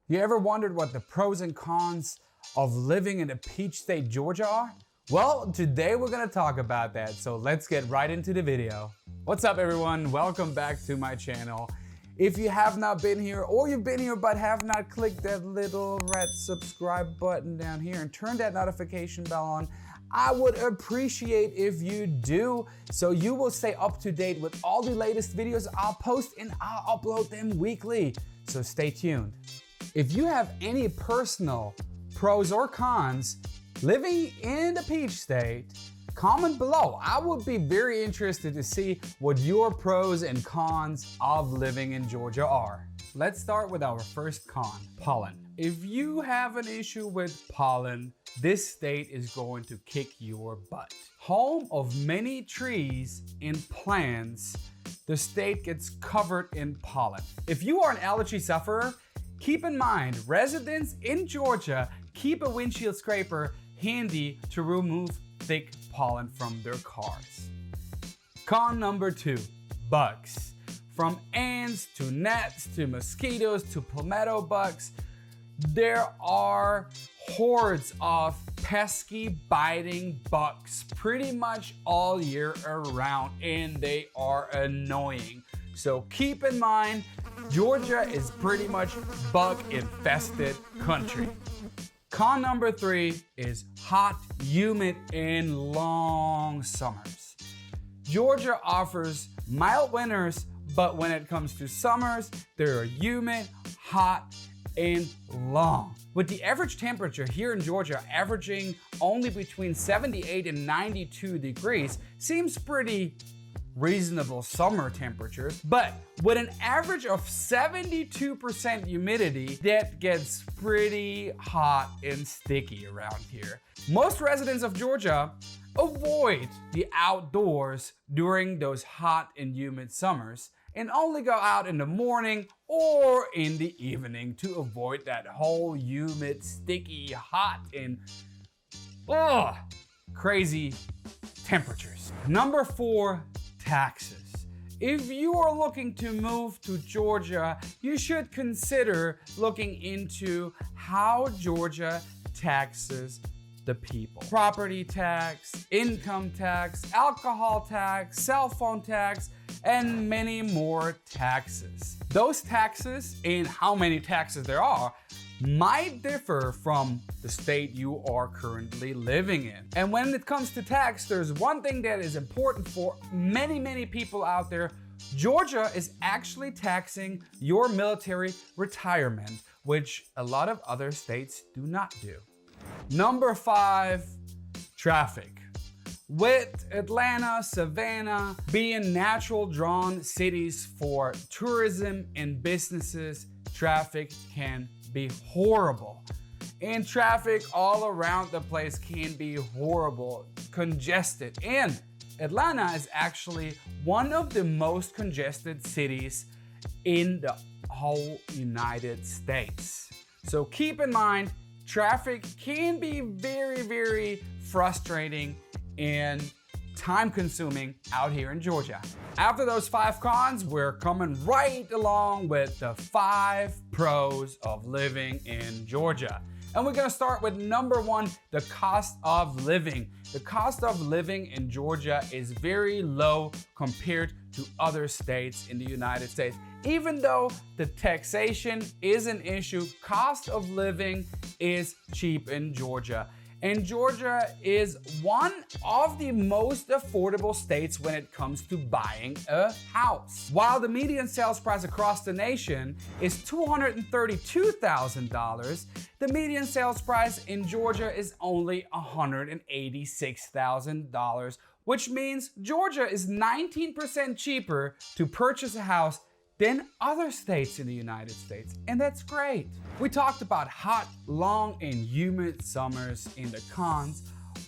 You ever wondered what the pros and cons of living in a peach state, Georgia are? Well, today we're gonna talk about that, so let's get right into the video. What's up everyone? Welcome back to my channel. If you have not been here, or you've been here but have not clicked that little red subscribe button down here and turn that notification bell on, I would appreciate if you do, so you will stay up to date with all the latest videos I'll post, and I'll upload them weekly, so stay tuned. If you have any personal pros or cons living in the peach state, comment below. I would be very interested to see what your pros and cons of living in Georgia are. Let's start with our first con, pollen. If you have an issue with pollen, this state is going to kick your butt. Home of many trees and plants, the state gets covered in pollen. If you are an allergy sufferer, keep in mind, residents in Georgia keep a windshield scraper handy to remove thick pollen from their cars. Con number 2, bugs. From ants to gnats to mosquitoes to palmetto bugs, there are hordes of pesky biting bugs pretty much all year around, and they are annoying. So keep in mind, Georgia is pretty much bug infested country. Con number 3 is hot, humid, and long summers. Georgia offers mild winters, but when it comes to summers, they are humid, hot, and long. With the average temperature here in Georgia averaging only between 78 and 92 degrees, seems pretty reasonable summer temperatures, but with an average of 72% humidity, that gets pretty hot and sticky around here. Most residents of Georgia avoid the outdoors during those hot and humid summers and only go out in the morning or in the evening to avoid that whole humid, sticky, hot, and crazy temperatures. Number 4, taxes. If you are looking to move to Georgia, you should consider looking into how Georgia taxes the people. Property tax, income tax, alcohol tax, cell phone tax, and many more taxes. Those taxes and how many taxes there are might differ from the state you are currently living in. And when it comes to tax, there's one thing that is important for many people out there. Georgia is actually taxing your military retirement, which a lot of other states do not do. Number 5, traffic. With Atlanta, Savannah being natural drawn cities for tourism and businesses, traffic can be horrible. And traffic all around the place can be horrible, congested. And Atlanta is actually one of the most congested cities in the whole United States. So keep in mind, traffic can be very frustrating and time-consuming out here in Georgia. After those 5 cons, we're coming right along with the 5 pros of living in Georgia. And we're gonna start with number 1, the cost of living. The cost of living in Georgia is very low compared to other states in the United States. Even though the taxation is an issue, cost of living is cheap in Georgia. And Georgia is one of the most affordable states when it comes to buying a house. While the median sales price across the nation is $232,000, the median sales price in Georgia is only $186,000, which means Georgia is 19% cheaper to purchase a house than other states in the United States, and that's great. We talked about hot, long, and humid summers in the cons,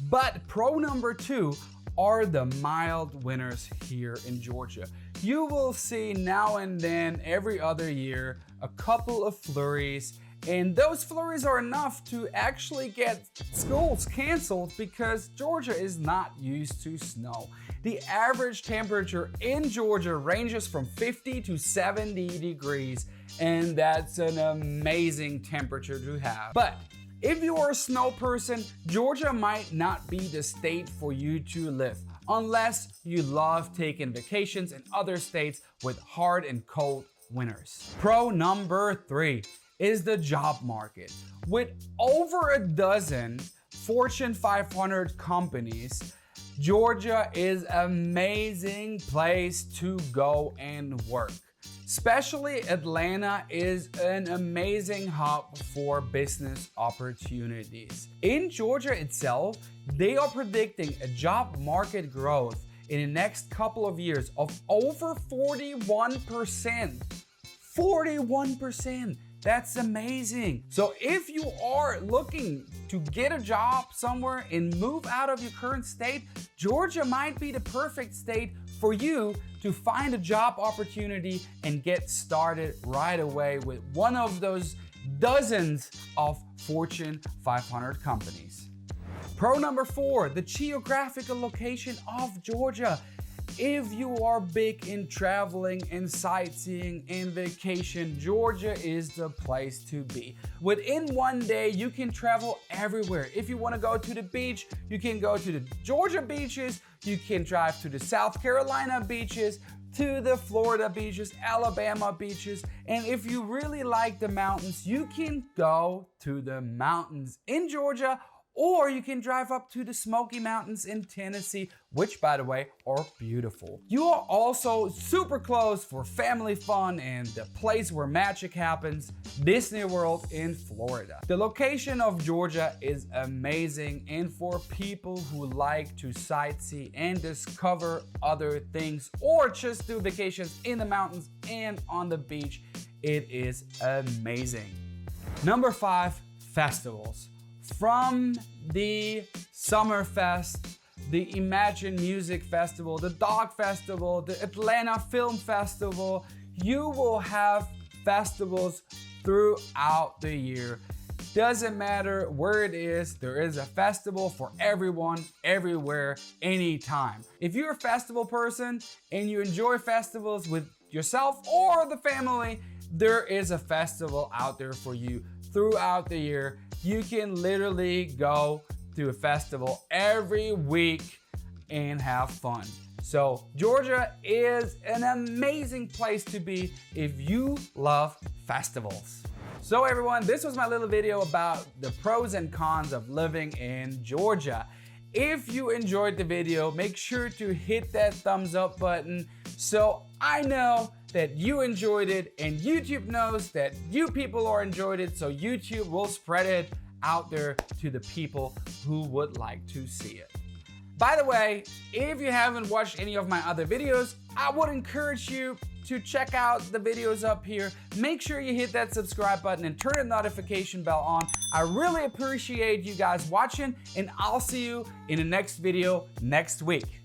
but pro number 2 are the mild winters here in Georgia. You will see now and then, every other year, a couple of flurries, and those flurries are enough to actually get schools canceled because Georgia is not used to snow. The average temperature in Georgia ranges from 50 to 70 degrees, and that's an amazing temperature to have. But if you are a snow person, Georgia might not be the state for you to live unless you love taking vacations in other states with hard and cold winters. Pro number 3 is the job market. With over a dozen Fortune 500 companies, Georgia is an amazing place to go and work. Especially Atlanta is an amazing hub for business opportunities. In Georgia itself, they are predicting a job market growth in the next couple of years of over 41%. 41%. That's amazing. So if you are looking to get a job somewhere and move out of your current state, Georgia might be the perfect state for you to find a job opportunity and get started right away with one of those dozens of Fortune 500 companies. Pro number 4, the geographical location of Georgia. If you are big in traveling and sightseeing and vacation, Georgia is the place to be. Within one day, you can travel everywhere. If you want to go to the beach, you can go to the Georgia beaches, you can drive to the South Carolina beaches, to the Florida beaches, Alabama beaches, and if you really like the mountains, you can go to the mountains in Georgia, or you can drive up to the Smoky Mountains in Tennessee, which, by the way, are beautiful. You are also super close for family fun and the place where magic happens, Disney World in Florida. The location of Georgia is amazing, and for people who like to sightsee and discover other things, or just do vacations in the mountains and on the beach, it is amazing. Number 5, festivals. From the Summerfest, the Imagine Music Festival, the Dog Festival, the Atlanta Film Festival, you will have festivals throughout the year. Doesn't matter where it is, there is a festival for everyone, everywhere, anytime. If you're a festival person and you enjoy festivals with yourself or the family, there is a festival out there for you throughout the year. You can literally go to a festival every week and have fun. So Georgia is an amazing place to be if you love festivals. So everyone, this was my little video about the pros and cons of living in Georgia. If you enjoyed the video, make sure to hit that thumbs up button so I know that you enjoyed it and YouTube knows that you people are enjoyed it, so YouTube will spread it out there to the people who would like to see it. By the way, if you haven't watched any of my other videos, I would encourage you to check out the videos up here. Make sure you hit that subscribe button and turn the notification bell on. I really appreciate you guys watching, and I'll see you in the next video next week.